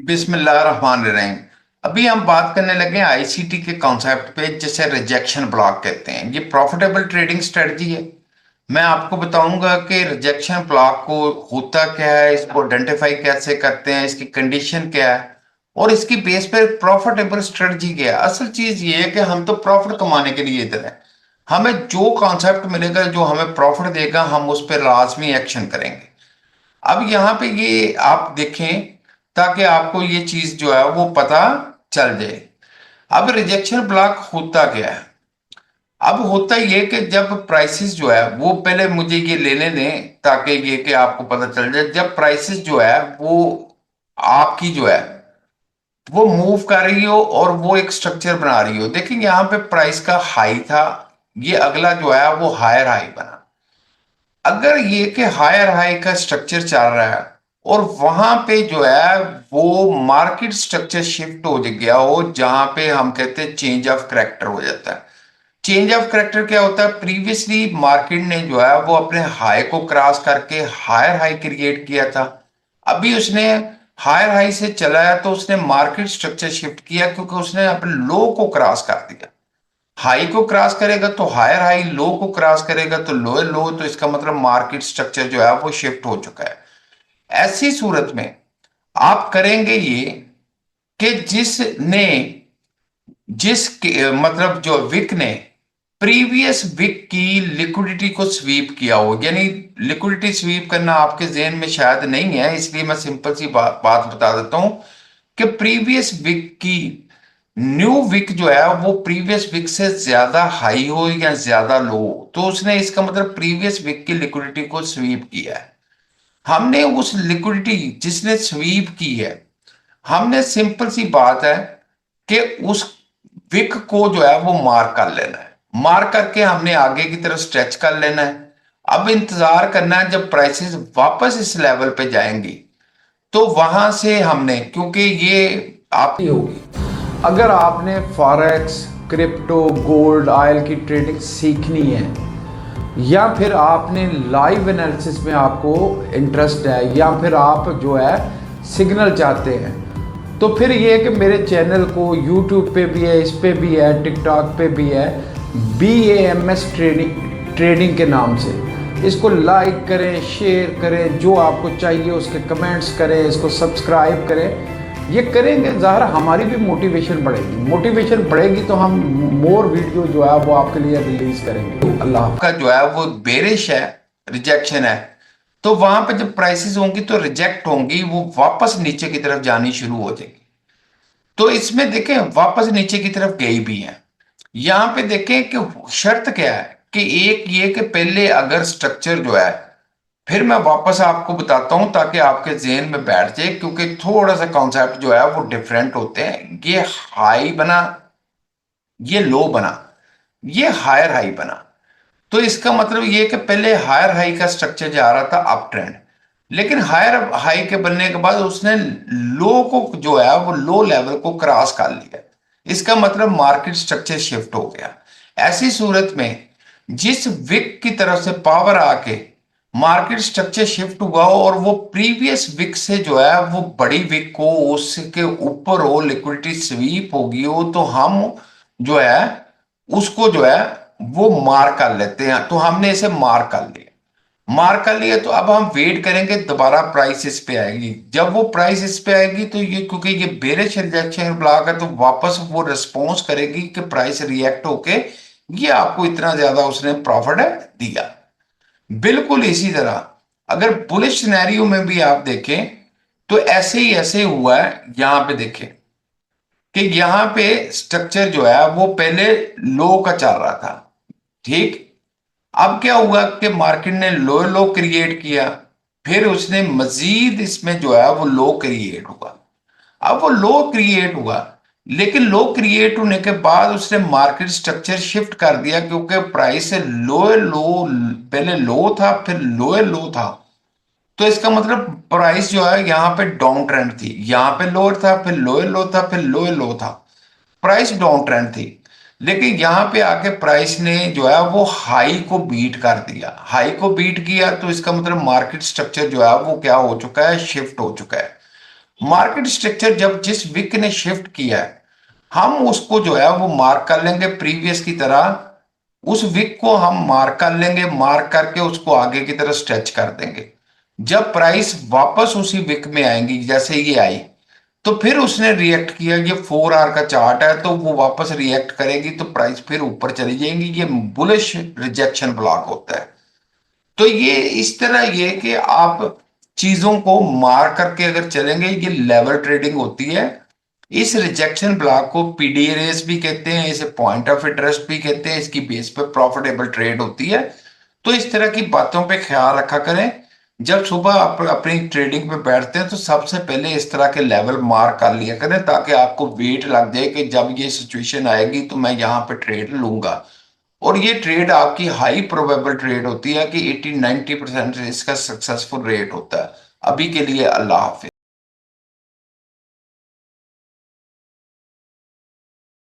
बिस्मिल्लाहिर्रहमानिर्रहीम। अभी हम बात करने लगे आईसीटी के कॉन्सेप्ट पे, जिसे रिजेक्शन ब्लॉक कहते हैं। ये प्रॉफिटेबल ट्रेडिंग स्ट्रेटजी है। मैं आपको बताऊंगा कि रिजेक्शन ब्लॉक को होता क्या है, इसको आइडेंटिफाई कैसे करते हैं, इसकी कंडीशन क्या है और इसकी बेस पे प्रॉफिटेबल स्ट्रेटजी क्या है। असल चीज ये है कि हम तो प्रॉफिट कमाने के लिए इधर है। हमें जो कॉन्सेप्ट मिलेगा, जो हमें प्रॉफिट देगा, हम उस पर लाजमी एक्शन करेंगे। अब यहाँ पे ये आप देखें ताकि आपको ये चीज जो है वो पता चल जाए। अब रिजेक्शन ब्लॉक होता क्या है? अब होता ये कि जब प्राइसेस जो है वो, पहले मुझे ये लेने दें ताकि ये कि आपको पता चल जाए। जब प्राइसेस जो है वो आपकी जो है वो मूव कर रही हो और वो एक स्ट्रक्चर बना रही हो। देखिए यहाँ पे प्राइस का हाई था, ये अगला जो है वो हायर हाई बना। अगर ये कि हायर हाई का स्ट्रक्चर चल रहा है और वहां पे जो है वो मार्केट स्ट्रक्चर शिफ्ट हो गया हो, जहां पे हम कहते हैं चेंज ऑफ करेक्टर हो जाता है। चेंज ऑफ करेक्टर क्या होता है? प्रीवियसली मार्केट ने जो है वो अपने हाई को क्रॉस करके हायर हाई क्रिएट किया था। अभी उसने हायर हाई से चला है तो उसने मार्केट स्ट्रक्चर शिफ्ट किया, क्योंकि उसने अपने लो को क्रॉस कर दिया। हाई को क्रॉस करेगा तो हायर हाई, लो को क्रॉस करेगा तो लोअर लो, तो इसका मतलब मार्केट स्ट्रक्चर जो है वो शिफ्ट हो चुका है। ऐसी सूरत में आप करेंगे ये कि मतलब जो विक ने प्रीवियस विक की लिक्विडिटी को स्वीप किया हो, यानी लिक्विडिटी स्वीप करना आपके जेहन में शायद नहीं है, इसलिए मैं सिंपल सी बात बता देता हूं कि प्रीवियस विक की न्यू विक जो है वो प्रीवियस विक से ज्यादा हाई हो या ज्यादा लो हो, तो उसने इसका मतलब प्रीवियस विक की लिक्विडिटी को स्वीप किया है। हमने उस लिक्विडिटी जिसने स्वीप की है, हमने सिंपल सी बात है कि उस विक को जो है वो मार्क कर लेना है। मार्क करके हमने आगे की तरफ स्ट्रेच कर लेना है। अब इंतजार करना है जब प्राइसेस वापस इस लेवल पे जाएंगी, तो वहां से हमने, क्योंकि ये आप होगी, अगर आपने फॉरेक्स, क्रिप्टो, गोल्ड, ऑयल की ट्रेडिंग सीखनी है, या फिर आपने लाइव एनालिसिस में आपको इंटरेस्ट है, या फिर आप जो है सिग्नल चाहते हैं, तो फिर ये है कि मेरे चैनल को यूट्यूब पे भी है, इस पे भी है, टिकटॉक पे भी है, BAMS ट्रेडिंग के नाम से। इसको लाइक करें, शेयर करें, जो आपको चाहिए उसके कमेंट्स करें, इसको सब्सक्राइब करें। ये करेंगे ज़ाहिर हमारी भी मोटिवेशन बढ़ेगी। मोटिवेशन बढ़ेगी तो हम मोर वीडियो जो है वो आपके लिए रिलीज करेंगे। अल्लाह का जो है वो बेरिश है, रिजेक्शन है, तो वहां पे जब प्राइसेस होंगी तो रिजेक्ट होंगी, वो वापस नीचे की तरफ जानी शुरू हो जाएगी। तो इसमें देखें वापस नीचे की तरफ गई भी है। यहां पे देखें कि शर्त क्या है कि एक ये कि पहले अगर स्ट्रक्चर जो है, फिर मैं वापस आपको बताता हूं ताकि आपके जेहन में बैठ जाए, क्योंकि थोड़ा सा कॉन्सेप्ट जो है वो डिफरेंट होते हैं। ये हाई बना, ये लो बना, ये हायर हाई बना, तो इसका मतलब ये कि पहले हायर हाई का स्ट्रक्चर जा रहा था अप ट्रेंड, लेकिन हायर हाई के बनने के बाद उसने लो को जो है वो लो लेवल को क्रॉस कर लिया। इसका मतलब मार्केट स्ट्रक्चर शिफ्ट हो गया। ऐसी सूरत में जिस विक की तरफ से पावर आके मार्केट स्ट्रक्चर शिफ्ट हुआ हो और वो प्रीवियस विक से जो है वो बड़ी विक को उसके ऊपर हो, लिक्विडिटी स्वीप होगी हो, तो हम जो है उसको जो है वो मार कर लेते हैं। तो हमने इसे मार कर लिया। मार कर लिया तो अब हम वेट करेंगे दोबारा प्राइस इस पे आएगी। जब वो प्राइस इस पे आएगी तो ये, क्योंकि ये बेरिश रिजेक्शन ब्लॉक है, तो वापस वो रिस्पॉन्स करेगी कि प्राइस रिएक्ट होके ये आपको इतना ज्यादा उसने प्रॉफिट दिया। बिल्कुल इसी तरह अगर बुलिश सिनेरियो में भी आप देखें तो ऐसे ही हुआ है। यहां पे देखें कि यहां पे स्ट्रक्चर जो है वो पहले लो का चल रहा था, ठीक। अब क्या हुआ कि मार्केट ने लो लो क्रिएट किया, फिर उसने मजीद इसमें जो है वो लो क्रिएट हुआ। अब वो लो क्रिएट हुआ, लेकिन लो क्रिएट होने के बाद उसने मार्केट स्ट्रक्चर शिफ्ट कर दिया, क्योंकि प्राइस लो लो, पहले लो था फिर लोअर लो था। तो इसका मतलब प्राइस जो है यहाँ पे डाउन ट्रेंड थी, यहाँ पे लोअर था फिर लोअर लो था फिर लोअर लो था, प्राइस डाउन ट्रेंड थी। लेकिन यहाँ पे आके प्राइस ने जो है वो हाई को बीट कर दिया। हाई को बीट किया तो इसका मतलब मार्केट स्ट्रक्चर जो है वो क्या हो चुका है, शिफ्ट हो चुका है। मार्केट स्ट्रक्चर जब जिस विक ने शिफ्ट किया है, हम उसको जो है वो मार्क कर लेंगे प्रीवियस की तरह। उस विक को हम मार्क कर लेंगे, मार्क करके उसको आगे की तरफ स्ट्रेच कर देंगे। जब प्राइस वापस उसी विक में आएंगी, जैसे ये आई, तो फिर उसने रिएक्ट किया। ये 4 आवर का चार्ट है, तो वो वापस रिएक्ट करेगी तो प्राइस फिर ऊपर चली जाएंगी। ये बुलिश रिजेक्शन ब्लॉक होता है। तो ये इस तरह ये कि आप चीजों को मार करके अगर चलेंगे, ये लेवल ट्रेडिंग होती है। इस रिजेक्शन ब्लॉक को पीडी रेस भी कहते हैं, इसे पॉइंट ऑफ इंटरेस्ट भी कहते हैं। इसकी बेस पे प्रॉफिटेबल ट्रेड होती है। तो इस तरह की बातों पे ख्याल रखा करें। जब सुबह आप अपनी ट्रेडिंग पे बैठते हैं तो सबसे पहले इस तरह के लेवल मार्क कर लिया करें, ताकि आपको वेट लग जाए कि जब ये सिचुएशन आएगी तो मैं यहाँ पे ट्रेड लूंगा। और ये ट्रेड आपकी हाई प्रोबेबल ट्रेड होती है कि 80-90% इसका सक्सेसफुल रेट होता है। अभी के लिए अल्लाह हाफिज।